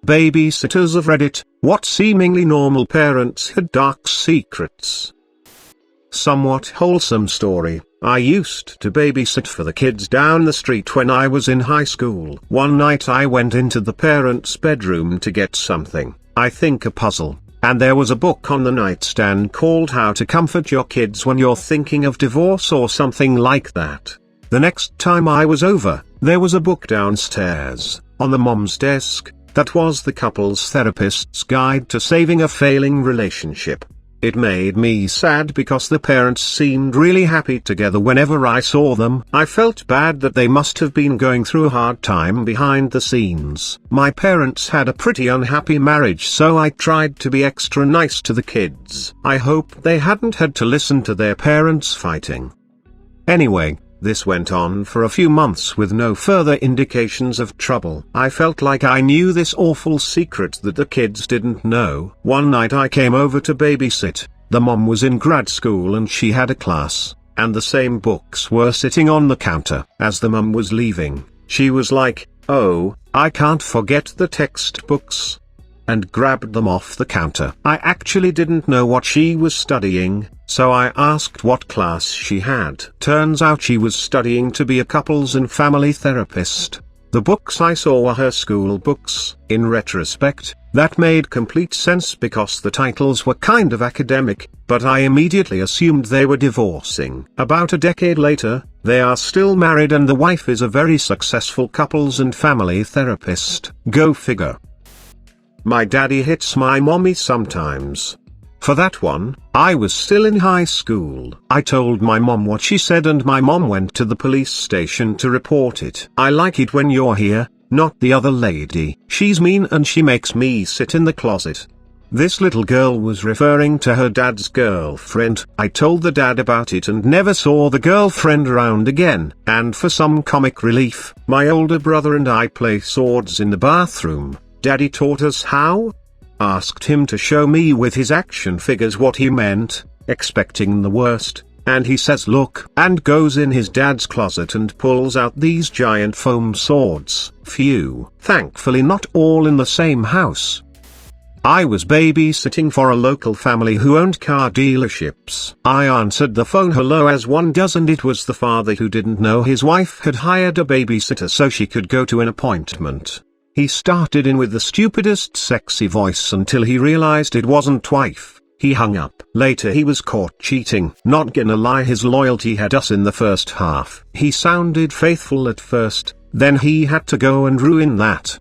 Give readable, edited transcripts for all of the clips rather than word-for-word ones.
Babysitters of Reddit, what seemingly normal parents had dark secrets. Somewhat wholesome story. I used to babysit for the kids down the street when I was in high school. One night I went into the parents' bedroom to get something, I think a puzzle, and there was a book on the nightstand called How to Comfort Your Kids When You're Thinking of Divorce or something like that. The next time I was over, there was a book downstairs, on the mom's desk, that was the couple's therapist's guide to saving a failing relationship. It made me sad because the parents seemed really happy together whenever I saw them. I felt bad that they must have been going through a hard time behind the scenes. My parents had a pretty unhappy marriage, so I tried to be extra nice to the kids. I hope they hadn't had to listen to their parents fighting. Anyway, this went on for a few months with no further indications of trouble. I felt like I knew this awful secret that the kids didn't know. One night I came over to babysit. The mom was in grad school and she had a class, and the same books were sitting on the counter. As the mom was leaving, she was like, "Oh, I can't forget the textbooks," and grabbed them off the counter. I actually didn't know what she was studying, so I asked what class she had. Turns out she was studying to be a couples and family therapist. The books I saw were her school books. In retrospect, that made complete sense because the titles were kind of academic, but I immediately assumed they were divorcing. About a decade later, they are still married and the wife is a very successful couples and family therapist. Go figure. My daddy hits my mommy sometimes. For that one, I was still in high school. I told my mom what she said and my mom went to the police station to report it. I like it when you're here, not the other lady. She's mean and she makes me sit in the closet. This little girl was referring to her dad's girlfriend. I told the dad about it and never saw the girlfriend around again. And for some comic relief, my older brother and I play swords in the bathroom. Daddy taught us how? Asked him to show me with his action figures what he meant, expecting the worst, and he says look, and goes in his dad's closet and pulls out these giant foam swords. Phew. Thankfully not all in the same house. I was babysitting for a local family who owned car dealerships. I answered the phone hello as one does, and it was the father who didn't know his wife had hired a babysitter so she could go to an appointment. He started in with the stupidest sexy voice until he realized it wasn't wife. He hung up. Later he was caught cheating. Not gonna lie, his loyalty had us in the first half. He sounded faithful at first, then he had to go and ruin that.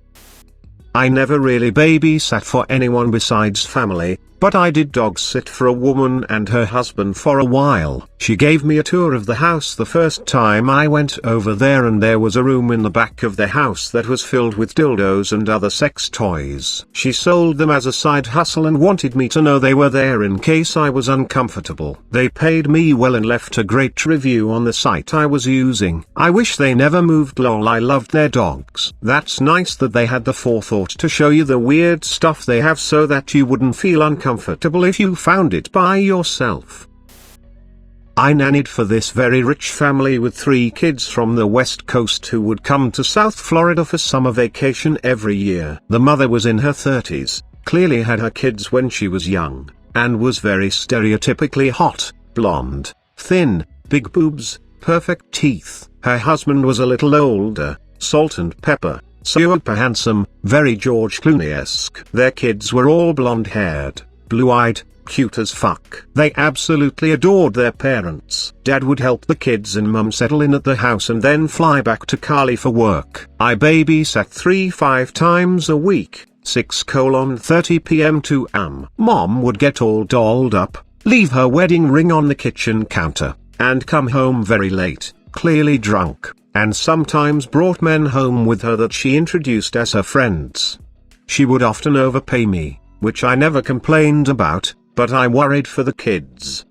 I never really babysat for anyone besides family, but I did dog sit for a woman and her husband for a while. She gave me a tour of the house the first time I went over there, and there was a room in the back of the house that was filled with dildos and other sex toys. She sold them as a side hustle and wanted me to know they were there in case I was uncomfortable. They paid me well and left a great review on the site I was using. I wish they never moved, lol. I loved their dogs. That's nice that they had the forethought to show you the weird stuff they have so that you wouldn't feel uncomfortable if you found it by yourself. I nannied for this very rich family with 3 kids from the West Coast who would come to South Florida for summer vacation every year. The mother was in her 30s, clearly had her kids when she was young, and was very stereotypically hot, blonde, thin, big boobs, perfect teeth. Her husband was a little older, salt and pepper, super handsome, very George Clooney-esque. Their kids were all blonde-haired, blue-eyed, cute as fuck. They absolutely adored their parents. Dad would help the kids and mum settle in at the house and then fly back to Cali for work. I babysat 3-5 times a week, 6:30 p.m. to am. Mom would get all dolled up, leave her wedding ring on the kitchen counter, and come home very late, clearly drunk, and sometimes brought men home with her that she introduced as her friends. She would often overpay me, which I never complained about, but I worried for the kids.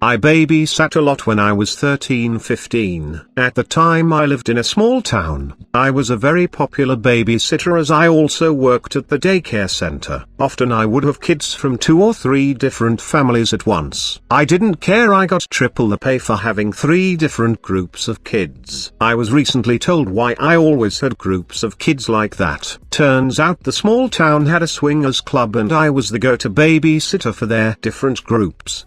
I babysat a lot when I was 13-15. At the time I lived in a small town. I was a very popular babysitter as I also worked at the daycare center. Often I would have kids from 2 or 3 different families at once. I didn't care, I got triple the pay for having 3 different groups of kids. I was recently told why I always had groups of kids like that. Turns out the small town had a swingers club and I was the go-to babysitter for their different groups.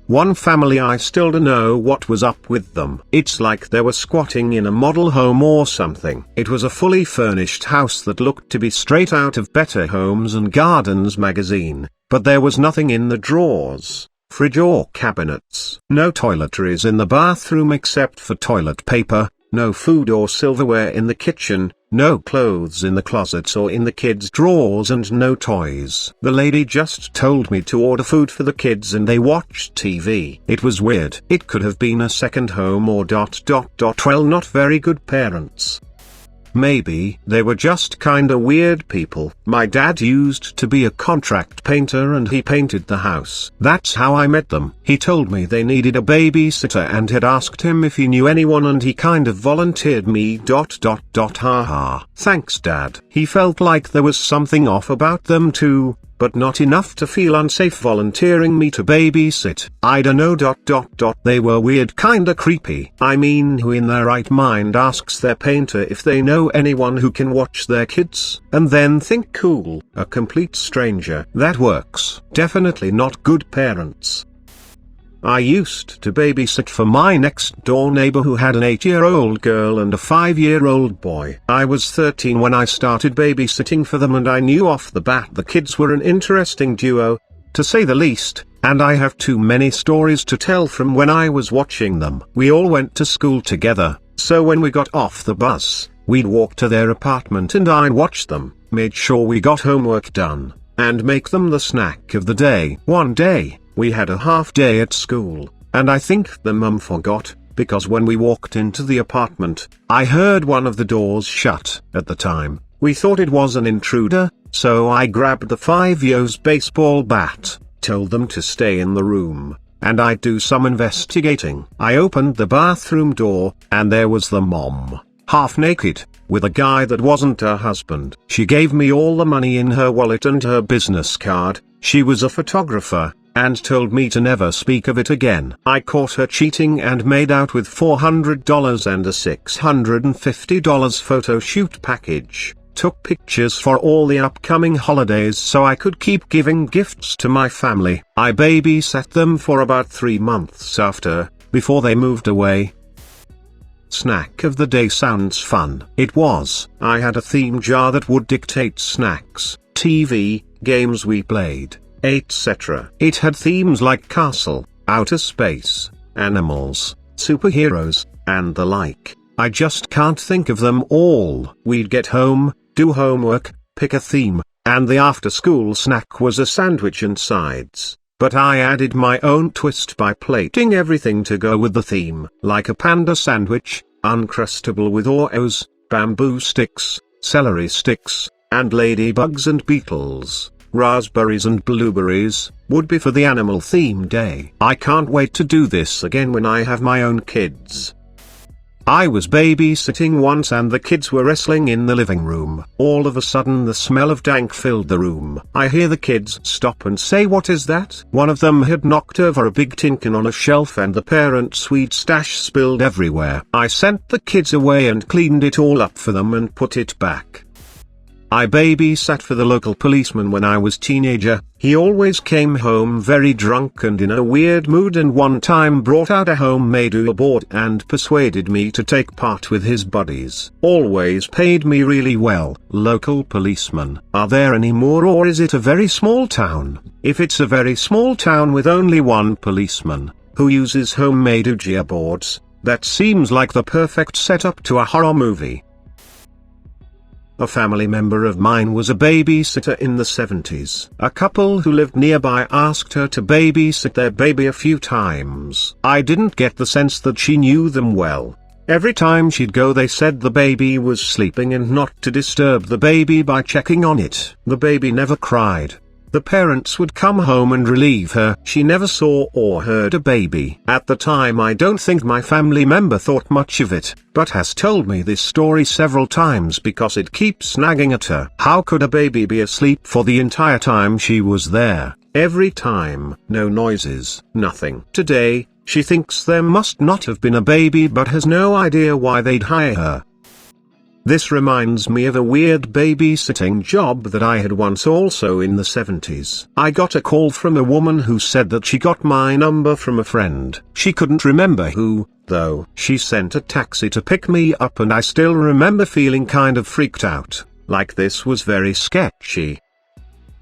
One family I still don't know what was up with them. It's like they were squatting in a model home or something. It was a fully furnished house that looked to be straight out of Better Homes and Gardens magazine, but there was nothing in the drawers, fridge or cabinets. No toiletries in the bathroom except for toilet paper, no food or silverware in the kitchen, no clothes in the closets or in the kids' drawers and no toys. The lady just told me to order food for the kids and they watched TV. It was weird. It could have been a second home or ... Well, not very good parents. Maybe they were just kinda weird people. My dad used to be a contract painter and he painted the house. That's how I met them. He told me they needed a babysitter and had asked him if he knew anyone and he kind of volunteered me ... Haha. Thanks Dad. He felt like there was something off about them too, but not enough to feel unsafe volunteering me to babysit. I don't know ... They were weird, kinda creepy. I mean, who in their right mind asks their painter if they know anyone who can watch their kids, and then think cool? A complete stranger. That works. Definitely not good parents. I used to babysit for my next door neighbor who had an 8-year-old girl and a 5-year-old boy. I was 13 when I started babysitting for them and I knew off the bat the kids were an interesting duo, to say the least, and I have too many stories to tell from when I was watching them. We all went to school together, so when we got off the bus, we'd walk to their apartment and I'd watch them, made sure we got homework done, and make them the snack of the day. One day, we had a half day at school, and I think the mum forgot, because when we walked into the apartment, I heard one of the doors shut. At the time, we thought it was an intruder, so I grabbed the 5-year's baseball bat, told them to stay in the room, and I'd do some investigating. I opened the bathroom door, and there was the mom, half naked, with a guy that wasn't her husband. She gave me all the money in her wallet and her business card. She was a photographer, and told me to never speak of it again. I caught her cheating and made out with $400 and a $650 photo shoot package. Took pictures for all the upcoming holidays so I could keep giving gifts to my family. I babysat them for about 3 months after, before they moved away. Snack of the day sounds fun. It was. I had a theme jar that would dictate snacks, TV, games we played, etc. It had themes like castle, outer space, animals, superheroes, and the like. I just can't think of them all. We'd get home, do homework, pick a theme, and the after-school snack was a sandwich and sides. But I added my own twist by plating everything to go with the theme, like a panda sandwich, Uncrustable with Oreos, bamboo sticks, celery sticks, and ladybugs and beetles. Raspberries and blueberries, would be for the animal theme day. I can't wait to do this again when I have my own kids. I was babysitting once and the kids were wrestling in the living room. All of a sudden the smell of dank filled the room. I hear the kids stop and say, "What is that?" One of them had knocked over a big tin can on a shelf and the parents' sweet stash spilled everywhere. I sent the kids away and cleaned it all up for them and put it back. I babysat for the local policeman when I was teenager. He always came home very drunk and in a weird mood, and one time brought out a homemade Ouija board and persuaded me to take part with his buddies. Always paid me really well. Local policeman. Are there any more, or is it a very small town? If it's a very small town with only one policeman, who uses homemade Ouija boards, that seems like the perfect setup to a horror movie. A family member of mine was a babysitter in the 70s. A couple who lived nearby asked her to babysit their baby a few times. I didn't get the sense that she knew them well. Every time she'd go they said the baby was sleeping and not to disturb the baby by checking on it. The baby never cried. The parents would come home and relieve her. She never saw or heard a baby. At the time I don't think my family member thought much of it, but has told me this story several times because it keeps nagging at her. How could a baby be asleep for the entire time she was there? Every time. No noises, nothing. Today, she thinks there must not have been a baby but has no idea why they'd hire her. This reminds me of a weird babysitting job that I had once also in the 70s. I got a call from a woman who said that she got my number from a friend. She couldn't remember who, though. She sent a taxi to pick me up and I still remember feeling kind of freaked out, like this was very sketchy.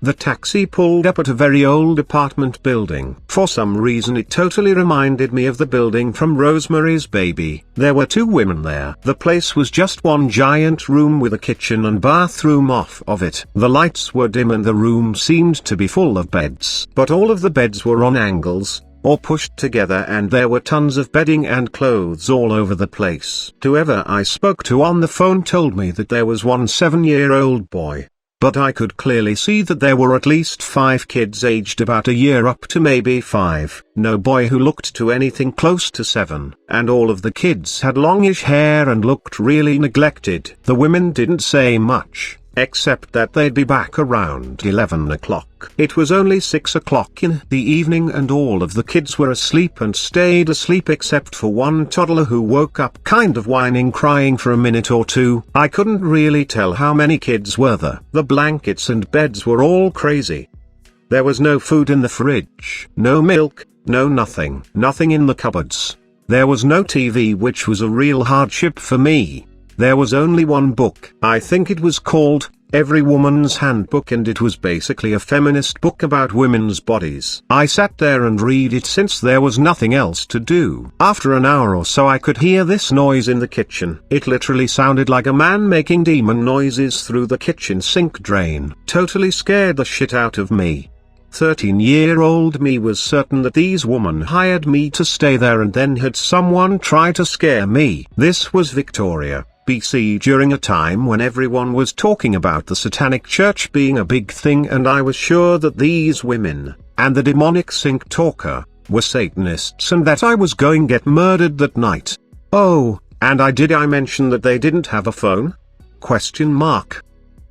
The taxi pulled up at a very old apartment building. For some reason it totally reminded me of the building from Rosemary's Baby. There were 2 women there. The place was just one giant room with a kitchen and bathroom off of it. The lights were dim and the room seemed to be full of beds. But all of the beds were on angles, or pushed together, and there were tons of bedding and clothes all over the place. Whoever I spoke to on the phone told me that there was one 7-year-old boy. But I could clearly see that there were at least 5 kids aged about a year up to maybe 5. No boy who looked to anything close to 7. And all of the kids had longish hair and looked really neglected. The women didn't say much, except that they'd be back around 11 o'clock. It was only 6 o'clock in the evening and all of the kids were asleep and stayed asleep except for one toddler who woke up kind of whining, crying for a minute or 2. I couldn't really tell how many kids were there. The blankets and beds were all crazy. There was no food in the fridge, no milk, no nothing. Nothing in the cupboards. There was no TV, which was a real hardship for me. There was only one book. I think it was called Every Woman's Handbook, and it was basically a feminist book about women's bodies. I sat there and read it since there was nothing else to do. After an hour or so I could hear this noise in the kitchen. It literally sounded like a man making demon noises through the kitchen sink drain. Totally scared the shit out of me. 13-year-old me was certain that these women hired me to stay there and then had someone try to scare me. This was Victoria, BC, during a time when everyone was talking about the satanic church being a big thing, and I was sure that these women, and the demonic sink talker, were Satanists and that I was going to get murdered that night. Oh, and did I mention that they didn't have a phone? Question mark.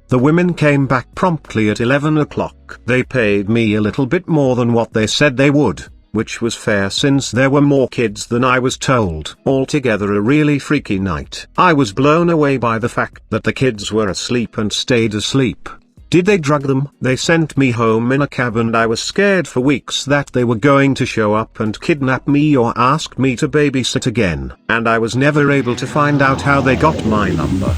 The women came back promptly at 11 o'clock. They paid me a little bit more than what they said they would, which was fair since there were more kids than I was told. Altogether a really freaky night. I was blown away by the fact that the kids were asleep and stayed asleep. Did they drug them? They sent me home in a cab and I was scared for weeks that they were going to show up and kidnap me or ask me to babysit again. And I was never able to find out how they got my number.